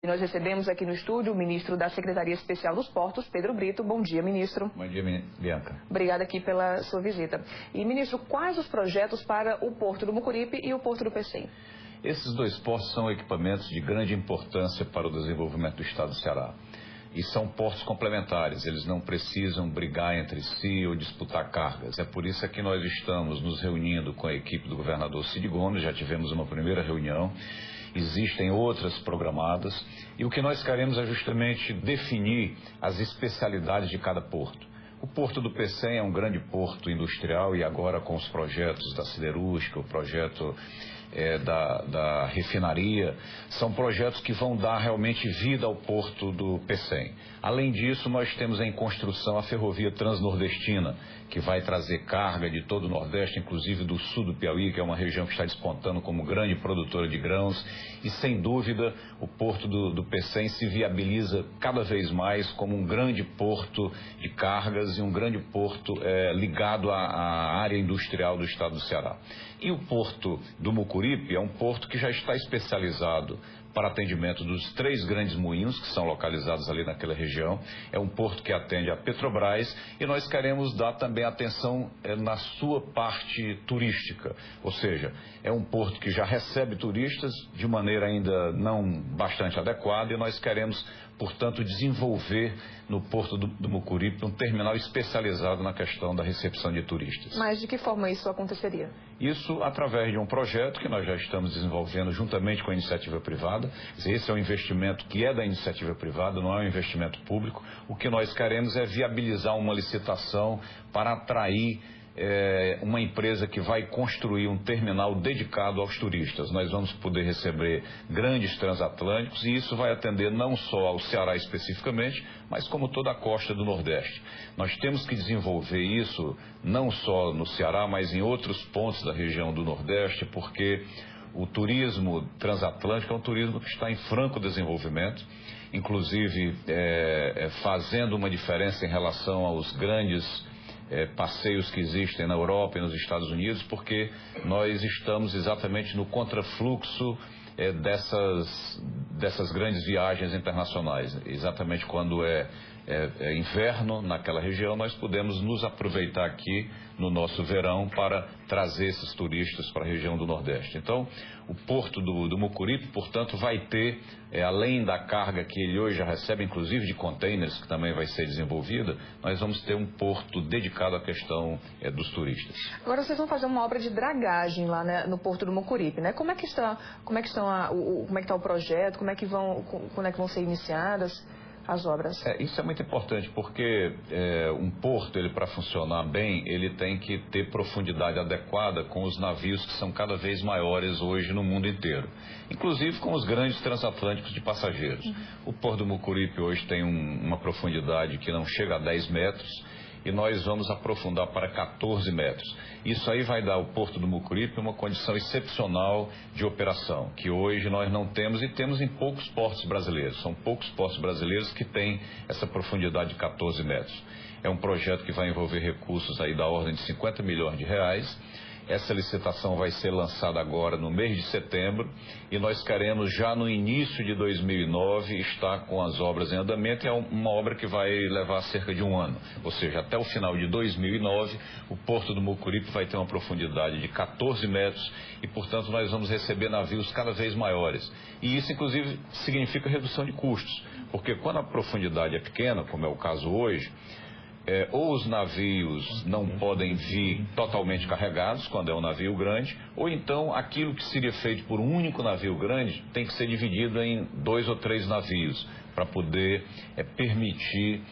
E nós recebemos aqui no estúdio o ministro da Secretaria Especial dos Portos, Pedro Brito. Bom dia, ministro. Bom dia, Bianca. Obrigada aqui pela sua visita. E, ministro, quais os projetos para o Porto do Mucuripe e o Porto do Pecém? Esses dois portos são equipamentos de grande importância para o desenvolvimento do estado do Ceará. E são portos complementares, eles não precisam brigar entre si ou disputar cargas. É por isso que nós estamos nos reunindo com a equipe do governador Cid Gomes, já tivemos uma primeira reunião, existem outras programadas, e o que nós queremos é justamente definir as especialidades de cada porto. O Porto do Pecém é um grande porto industrial e agora com os projetos da siderúrgica, o projeto da refinaria, são projetos que vão dar realmente vida ao Porto do Pecém. Além disso, nós temos em construção a ferrovia transnordestina, que vai trazer carga de todo o Nordeste, inclusive do sul do Piauí, que é uma região que está despontando como grande produtora de grãos. E, sem dúvida, o Porto do Pecém se viabiliza cada vez mais como um grande porto de cargas e um grande porto ligado à área industrial do estado do Ceará. E o Porto do Mucuripe é um porto que já está especializado para atendimento dos 3 grandes moinhos que são localizados ali naquela região. É um porto que atende a Petrobras e nós queremos dar também atenção na sua parte turística. Ou seja, é um porto que já recebe turistas de maneira ainda não bastante adequada e nós queremos, portanto, desenvolver no Porto do Mucuripe um terminal especializado na questão da recepção de turistas. Mas de que forma isso aconteceria? Isso através de um projeto que nós já estamos desenvolvendo juntamente com a iniciativa privada. Esse é um investimento que é da iniciativa privada, não é um investimento público. O que nós queremos é viabilizar uma licitação para atrair uma empresa que vai construir um terminal dedicado aos turistas. Nós vamos poder receber grandes transatlânticos e isso vai atender não só ao Ceará especificamente, mas como toda a costa do Nordeste. Nós temos que desenvolver isso não só no Ceará, mas em outros pontos da região do Nordeste, porque o turismo transatlântico é um turismo que está em franco desenvolvimento, inclusive fazendo uma diferença em relação aos grandes passeios que existem na Europa e nos Estados Unidos, porque nós estamos exatamente no contrafluxo dessas grandes viagens internacionais. Exatamente quando é inverno naquela região, nós podemos nos aproveitar aqui no nosso verão para trazer esses turistas para a região do Nordeste. Então, o Porto do Mucuripe, portanto, vai ter, além da carga que ele hoje já recebe, inclusive de containers, que também vai ser desenvolvida, nós vamos ter um porto dedicado à questão dos turistas. Agora vocês vão fazer uma obra de dragagem lá, né, no Porto do Mucuripe, né? Como é que está o projeto? Quando é que vão ser iniciadas as obras? Isso é muito importante porque um porto, para funcionar bem, ele tem que ter profundidade adequada com os navios que são cada vez maiores hoje no mundo inteiro, inclusive com os grandes transatlânticos de passageiros. O Porto do Mucuripe hoje tem uma profundidade que não chega a 10 metros e nós vamos aprofundar para 14 metros. Isso aí vai dar ao Porto do Mucuripe uma condição excepcional de operação, que hoje nós não temos e temos em poucos portos brasileiros. São poucos portos brasileiros que têm essa profundidade de 14 metros. É um projeto que vai envolver recursos aí da ordem de 50 milhões de reais. Essa licitação vai ser lançada agora no mês de setembro e nós queremos já no início de 2009 estar com as obras em andamento. É uma obra que vai levar cerca de um ano, ou seja, até o final de 2009 o Porto do Mucuripe vai ter uma profundidade de 14 metros e, portanto, nós vamos receber navios cada vez maiores. E isso, inclusive, significa redução de custos, porque quando a profundidade é pequena, como é o caso hoje, ou os navios não podem vir totalmente carregados, quando é um navio grande, ou então aquilo que seria feito por um único navio grande tem que ser dividido em 2 ou 3 navios, para poder permitir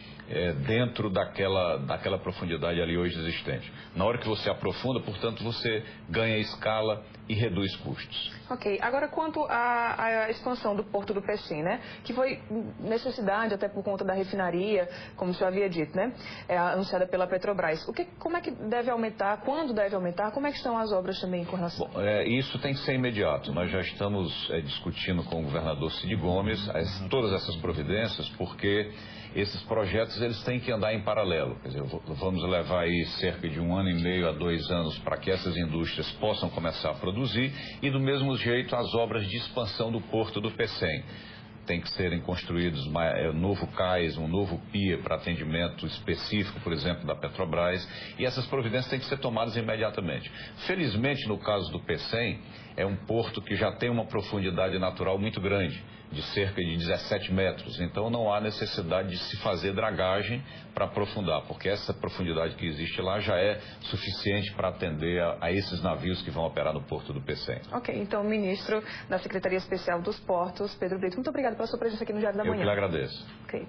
dentro daquela profundidade ali hoje existente. Na hora que você aprofunda, portanto, você ganha escala e reduz custos. Ok. Agora, quanto à expansão do Porto do Pecém, né? Que foi necessidade, até por conta da refinaria, como o senhor havia dito, né? Anunciada pela Petrobras. Como é que deve aumentar? Quando deve aumentar? Como é que estão as obras também com relação? Bom, isso tem que ser imediato. Nós já estamos discutindo com o governador Cid Gomes todas essas providências, porque esses projetos eles têm que andar em paralelo. Quer dizer, vamos levar aí cerca de 1 ano e meio a 2 anos para que essas indústrias possam começar a produzir e do mesmo jeito as obras de expansão do Porto do Pecém. tem que serem construídos um novo cais, um novo pia para atendimento específico, por exemplo, da Petrobras, e essas providências têm que ser tomadas imediatamente. Felizmente, no caso do Pecém, é um porto que já tem uma profundidade natural muito grande, de cerca de 17 metros, então não há necessidade de se fazer dragagem para aprofundar, porque essa profundidade que existe lá já é suficiente para atender a esses navios que vão operar no porto do Pecém. Ok, então, ministro da Secretaria Especial dos Portos, Pedro Brito, muito obrigado pela sua presença aqui no Diário da Manhã. Eu que lhe agradeço. Ok.